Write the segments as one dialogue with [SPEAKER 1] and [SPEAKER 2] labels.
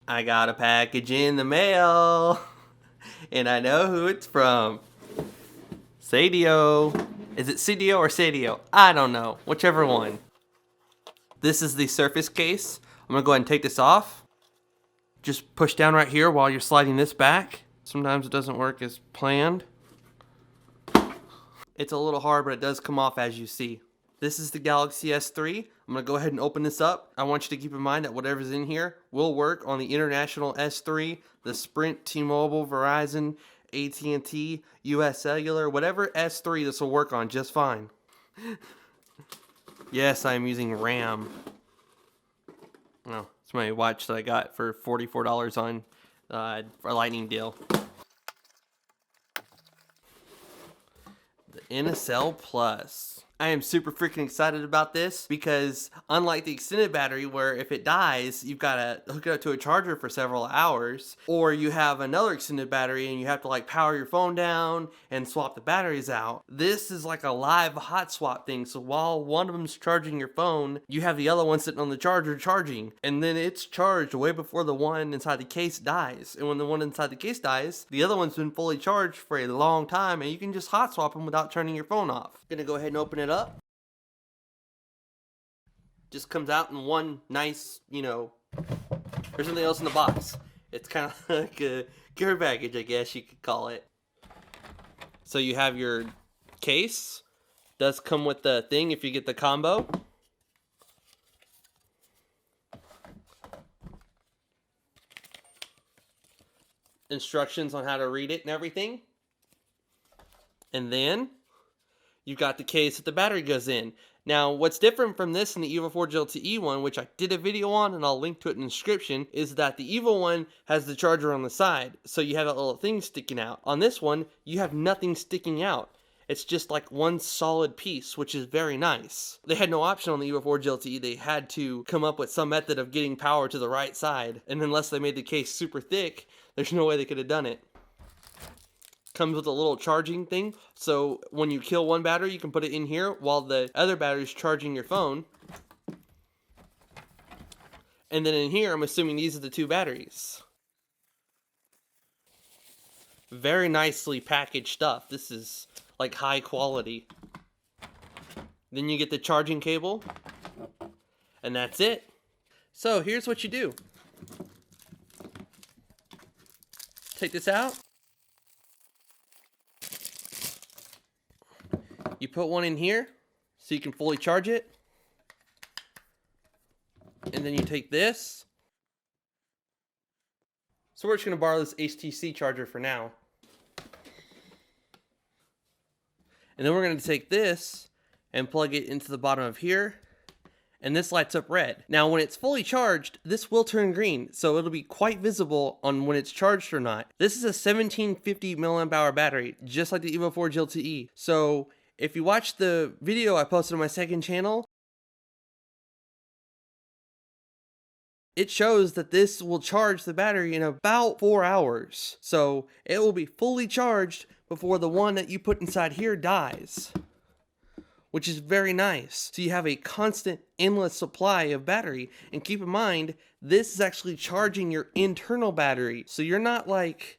[SPEAKER 1] I got a package in the mail, and I know who it's from. Seidio. Is it Seidio or Seidio? I don't know. Whichever one. This is the Surface case. I'm going to go ahead and take this off. Just push down right here while you're sliding this back. Sometimes it doesn't work as planned. It's a little hard, but it does come off as you see. This is the Galaxy S3. I'm going to go ahead and open this up. I want you to keep in mind that whatever's in here will work on the international S3, the Sprint, T-Mobile, Verizon, AT&T, US Cellular, whatever S3, this will work on just fine. Yes, I'm using RAM. Oh, it's my watch that I got for $44 on a lightning deal. The Innocell Plus. I am super freaking excited about this because unlike the extended battery where if it dies, you've got to hook it up to a charger for several hours, or you have another extended battery and you have to like power your phone down and swap the batteries out. This is like a live hot swap thing. So while one of them's charging your phone, you have the other one sitting on the charger charging, and then it's charged way before the one inside the case dies. And when the one inside the case dies, the other one's been fully charged for a long time, and you can just hot swap them without turning your phone off. Gonna go ahead and open it up. Just comes out in one nice, there's something else in the box. It's kind of like a care package, I guess you could call it. So you have your case. Does come with the thing if you get the combo. Instructions on how to read it and everything. And then you've got the case that the battery goes in. Now, what's different from this and the EVO 4 LTE one, which I did a video on and I'll link to it in the description, is that the EVO one has the charger on the side, so you have that little thing sticking out. On this one, you have nothing sticking out. It's just like one solid piece, which is very nice. They had no option on the EVO 4 LTE. They had to come up with some method of getting power to the right side, and unless they made the case super thick, there's no way they could have done it. Comes with a little charging thing, so when you kill one battery you can put it in here while the other battery is charging your phone. And then in here I'm assuming these are the two batteries. Very nicely packaged stuff. This is like high quality. Then you get the charging cable, and that's it. So here's what you do. Take this out. You put one in here so you can fully charge it. And then you take this. So we're just going to borrow this HTC charger for now. And then we're going to take this and plug it into the bottom of here. And this lights up red. Now when it's fully charged, this will turn green. So it'll be quite visible on when it's charged or not. This is a 1750 milliamp hour battery, just like the EVO 4 LTE. So if you watch the video I posted on my second channel, it shows that this will charge the battery in about 4 hours. So it will be fully charged before the one that you put inside here dies, which is very nice. So you have a constant, endless supply of battery. And keep in mind, this is actually charging your internal battery. So you're not like,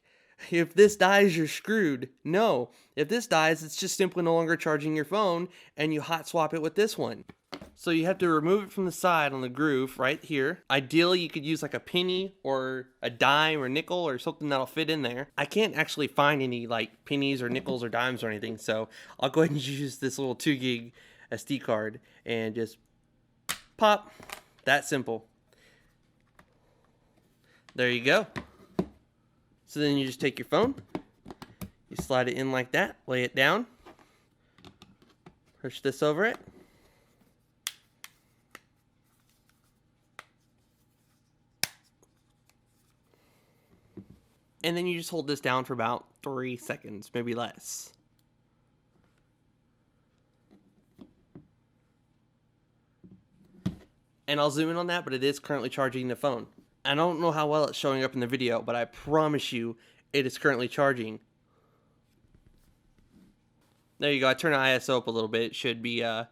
[SPEAKER 1] if this dies, you're screwed. No, if this dies, it's just simply no longer charging your phone, and you hot swap it with this one. So you have to remove it from the side on the groove right here. Ideally, you could use like a penny or a dime or nickel or something that'll fit in there. I can't actually find any like pennies or nickels or dimes or anything, so I'll go ahead and use this little 2 gig SD card and just pop. That simple. There you go. So then you just take your phone, you slide it in like that, lay it down, push this over it, and then you just hold this down for about 3 seconds, maybe less. And I'll zoom in on that, but it is currently charging the phone. I don't know how well it's showing up in the video, but I promise you it is currently charging. There you go. I turn the ISO up a little bit. It should be a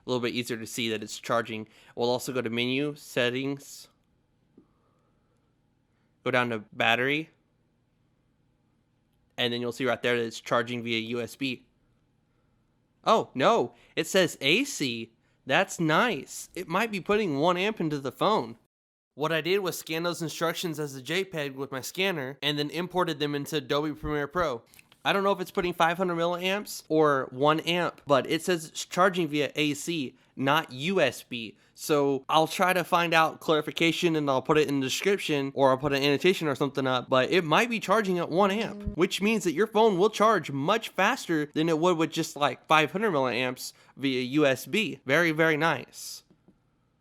[SPEAKER 1] little bit easier to see that it's charging. We'll also go to menu, settings, go down to battery, and then you'll see right there that it's charging via USB. Oh, no, it says AC. That's nice. It might be putting 1 amp into the phone. What I did was scan those instructions as a JPEG with my scanner and then imported them into Adobe Premiere Pro. I don't know if it's putting 500 milliamps or 1 amp, but it says it's charging via AC, not USB. So I'll try to find out clarification and I'll put it in the description, or I'll put an annotation or something up, but it might be charging at 1 amp, which means that your phone will charge much faster than it would with just like 500 milliamps via USB. Very, very nice.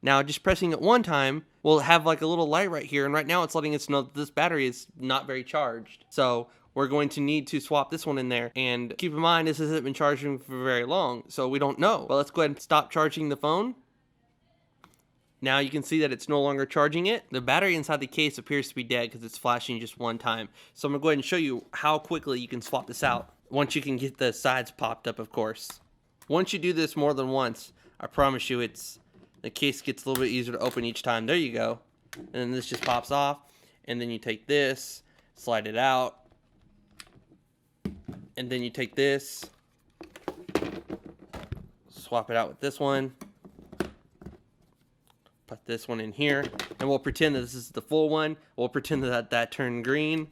[SPEAKER 1] Now just pressing it one time will have like a little light right here, and right now it's letting us know that this battery is not very charged. So we're going to need to swap this one in there, and keep in mind this hasn't been charging for very long, so we don't know. But let's go ahead and stop charging the phone. Now you can see that it's no longer charging it. The battery inside the case appears to be dead because it's flashing just one time. So I'm going to go ahead and show you how quickly you can swap this out. Once you can get the sides popped up, of course. Once you do this more than once, I promise you the case gets a little bit easier to open each time. There you go. And then this just pops off. And then you take this, slide it out. And then you take this, swap it out with this one. Put this one in here. And we'll pretend that this is the full one. We'll pretend that that turned green.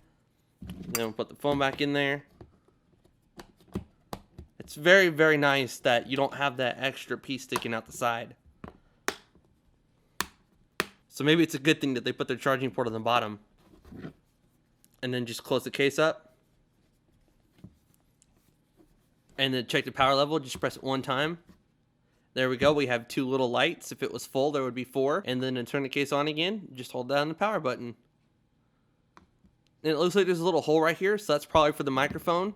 [SPEAKER 1] Then we'll put the phone back in there. It's very, very nice that you don't have that extra piece sticking out the side. So maybe it's a good thing that they put their charging port on the bottom. And then just close the case up. And then check the power level. Just press it one time. There we go. We have 2 little lights. If it was full, there would be 4. And then to turn the case on again, just hold down the power button. And it looks like there's a little hole right here. So that's probably for the microphone.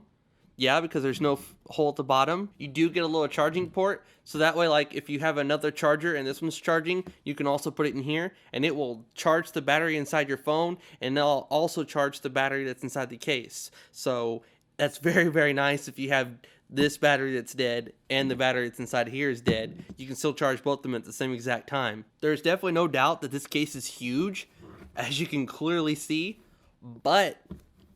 [SPEAKER 1] Yeah, because there's no hole at the bottom. You do get a little charging port. So that way, like, if you have another charger and this one's charging, you can also put it in here. And it will charge the battery inside your phone. And it'll also charge the battery that's inside the case. So that's very, very nice. If you have this battery that's dead and the battery that's inside here is dead, you can still charge both of them at the same exact time. There's definitely no doubt that this case is huge, as you can clearly see. But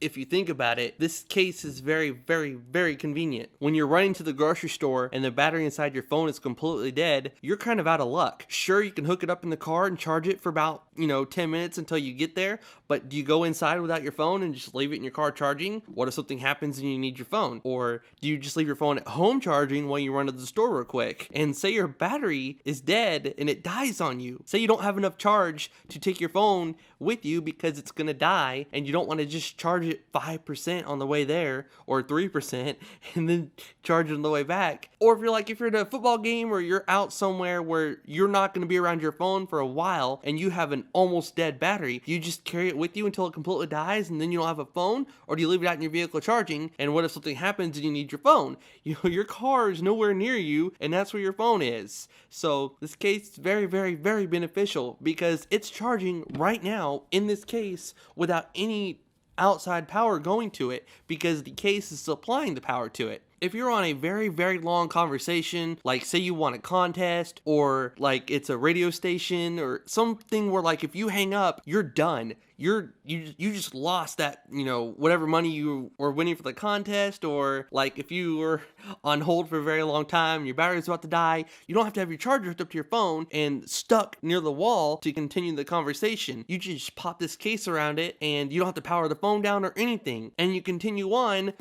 [SPEAKER 1] if you think about it, this case is very, very, very convenient. When you're running to the grocery store and the battery inside your phone is completely dead, you're kind of out of luck. Sure, you can hook it up in the car and charge it for about, 10 minutes until you get there, but do you go inside without your phone and just leave it in your car charging? What if something happens and you need your phone? Or do you just leave your phone at home charging while you run to the store real quick? And say your battery is dead and it dies on you. Say you don't have enough charge to take your phone with you because it's gonna die, and you don't want to just charge it 5% on the way there or 3% and then charge it on the way back. Or if you're at a football game or you're out somewhere where you're not going to be around your phone for a while and you have an almost dead battery, you just carry it with you until it completely dies and then you don't have a phone? Or do you leave it out in your vehicle charging, and what if something happens and you need your phone? Your car is nowhere near you, and that's where your phone is. So this case is very, very, very beneficial because it's charging right now in this case without any outside power going to it, because the case is supplying the power to it. If you're on a very, very long conversation, like say you won a contest, or like it's a radio station or something where like if you hang up, you're done. You just lost that, whatever money you were winning for the contest. Or like if you were on hold for a very long time, your battery's about to die, you don't have to have your charger hooked up to your phone and stuck near the wall to continue the conversation. You just pop this case around it and you don't have to power the phone down or anything, and you continue on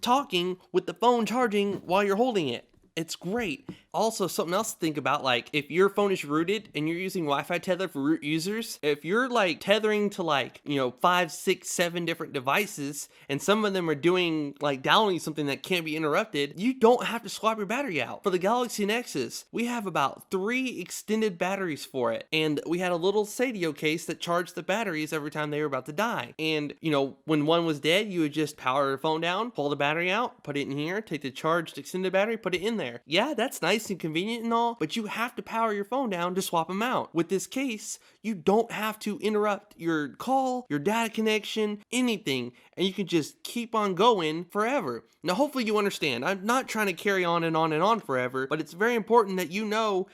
[SPEAKER 1] talking with the phone charging while you're holding it. It's great. Also, something else to think about, like if your phone is rooted and you're using Wi-Fi tether for root users, if you're like tethering to 5, 6, 7 different devices, and some of them are doing like downloading something that can't be interrupted, you don't have to swap your battery out. For the Galaxy Nexus, we have about 3 extended batteries for it, and we had a little Seidio case that charged the batteries every time they were about to die. And when one was dead, you would just power your phone down, pull the battery out, put it in here, take the charged extended battery, put it in there. Yeah, that's nice and convenient and all, but you have to power your phone down to swap them out. With this case, you don't have to interrupt your call, your data connection, anything, and you can just keep on going forever. Now, hopefully you understand. I'm not trying to carry on and on and on forever, but it's very important that you know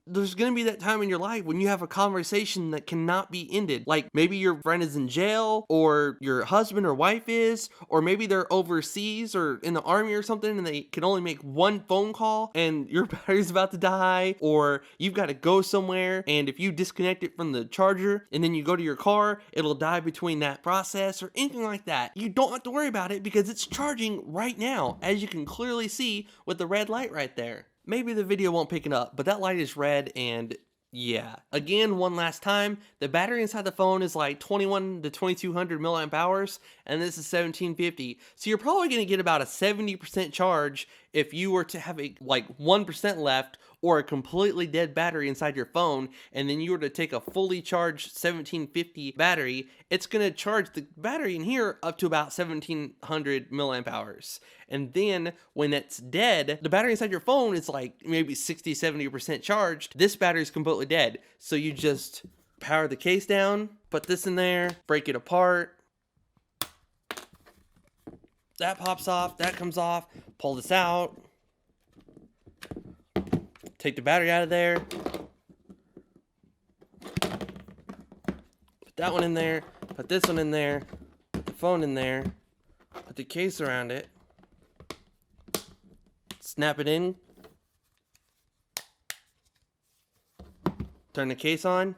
[SPEAKER 1] there's going to be that time in your life when you have a conversation that cannot be ended. Like maybe your friend is in jail, or your husband or wife is, or maybe they're overseas or in the army or something and they can only make one phone call and your battery's about to die, or you've got to go somewhere and if you disconnect it from the charger and then you go to your car, it'll die between that process or anything like that. You don't have to worry about it because it's charging right now, as you can clearly see with the red light right there. Maybe the video won't pick it up, but that light is red, and yeah. Again, one last time, the battery inside the phone is like 21 to 2200 milliamp hours, and this is 1750. So you're probably going to get about a 70% charge if you were to have a like 1% left, or a completely dead battery inside your phone, and then you were to take a fully charged 1750 battery, it's going to charge the battery in here up to about 1700 milliamp hours. And then when it's dead, the battery inside your phone is like maybe 60-70% charged. This battery is completely dead. So you just power the case down, put this in there, break it apart. That pops off, that comes off, pull this out. Take the battery out of there. Put that one in there. Put this one in there. Put the phone in there. Put the case around it. Snap it in. Turn the case on.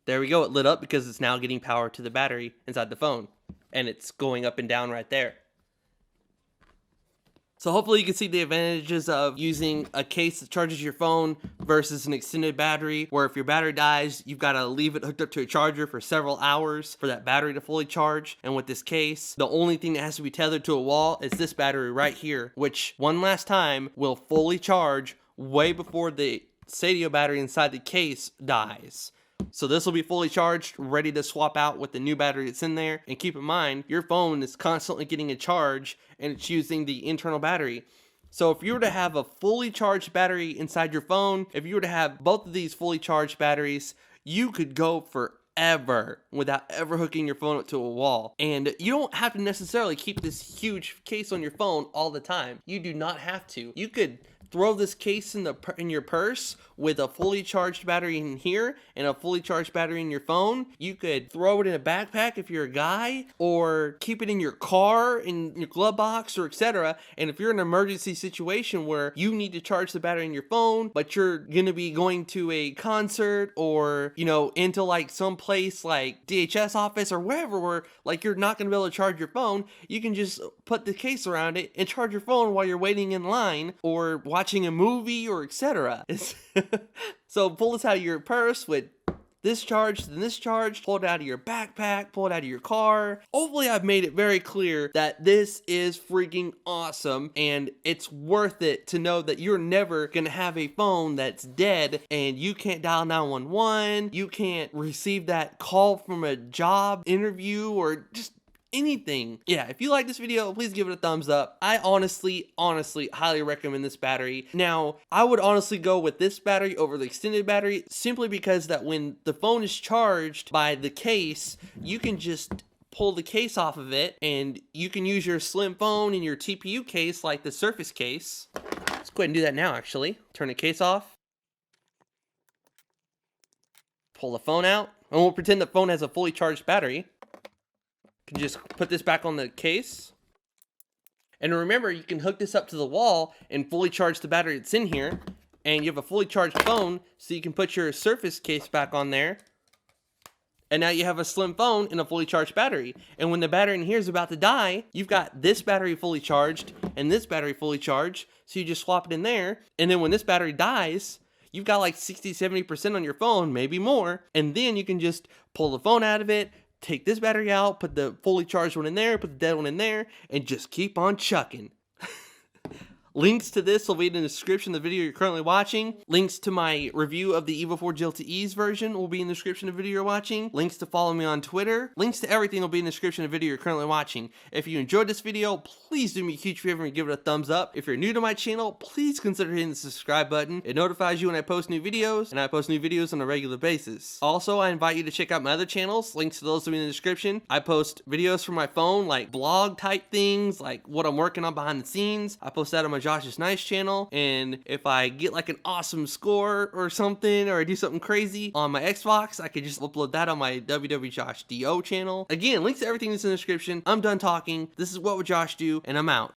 [SPEAKER 1] There we go. It lit up because it's now getting power to the battery inside the phone. And it's going up and down right there. So hopefully you can see the advantages of using a case that charges your phone versus an extended battery, where if your battery dies, you've got to leave it hooked up to a charger for several hours for that battery to fully charge. And with this case, the only thing that has to be tethered to a wall is this battery right here, which one last time will fully charge way before the Seidio battery inside the case dies. So this will be fully charged, ready to swap out with the new battery that's in there. And keep in mind, your phone is constantly getting a charge and it's using the internal battery. So if you were to have a fully charged battery inside your phone, if you were to have both of these fully charged batteries, you could go forever without ever hooking your phone up to a wall. And you don't have to necessarily keep this huge case on your phone all the time. You do not have to. You could throw this case in your purse with a fully charged battery in here and a fully charged battery in your phone. You could throw it in a backpack if you're a guy, or keep it in your car, in your glove box, or etc. And if you're in an emergency situation where you need to charge the battery in your phone, but you're gonna be going to a concert or, you know, into like some place like DHS office or wherever where like you're not gonna be able to charge your phone, you can just put the case around it and charge your phone while you're waiting in line or watching a movie or etc. So pull this out of your purse with this charged, then this charged, pull it out of your backpack, pull it out of your car. Hopefully I've made it very clear that this is freaking awesome and it's worth it to know that you're never gonna have a phone that's dead and you can't dial 911, you can't receive that call from a job interview or just anything. Yeah, if you like this video, please give it a thumbs up. I honestly highly recommend this battery. Now, I would honestly go with this battery over the extended battery simply because that when the phone is charged by the case, you can just pull the case off of it and you can use your slim phone in your TPU case like the Surface case. Let's go ahead and do that now actually. Turn the case off. Pull the phone out. And we'll pretend the phone has a fully charged battery. Can just put this back on the case. And remember, you can hook this up to the wall and fully charge the battery that's in here. And you have a fully charged phone, so you can put your Surface case back on there. And now you have a slim phone and a fully charged battery. And when the battery in here is about to die, you've got this battery fully charged and this battery fully charged. So you just swap it in there. And then when this battery dies, you've got like 60-70% on your phone, maybe more. And then you can just pull the phone out of it, take this battery out, put the fully charged one in there, put the dead one in there, and just keep on chucking. Links to this will be in the description of the video you're currently watching. Links to my review of the Evo 4 GLTE's version will be in the description of the video you're watching. Links to follow me on Twitter. Links to everything will be in the description of the video you're currently watching. If you enjoyed this video, please do me a huge favor and give it a thumbs up. If you're new to my channel, please consider hitting the subscribe button. It notifies you when I post new videos, and I post new videos on a regular basis. Also, I invite you to check out my other channels. Links to those will be in the description. I post videos from my phone, like blog type things, like what I'm working on behind the scenes. I post that on my Josh is Nice channel, and if I get like an awesome score or something, or I do something crazy on my Xbox, I could just upload that on my wwjoshdew channel. Again, links to everything is in the description. I'm done talking. This is What Would Josh Do, and I'm out.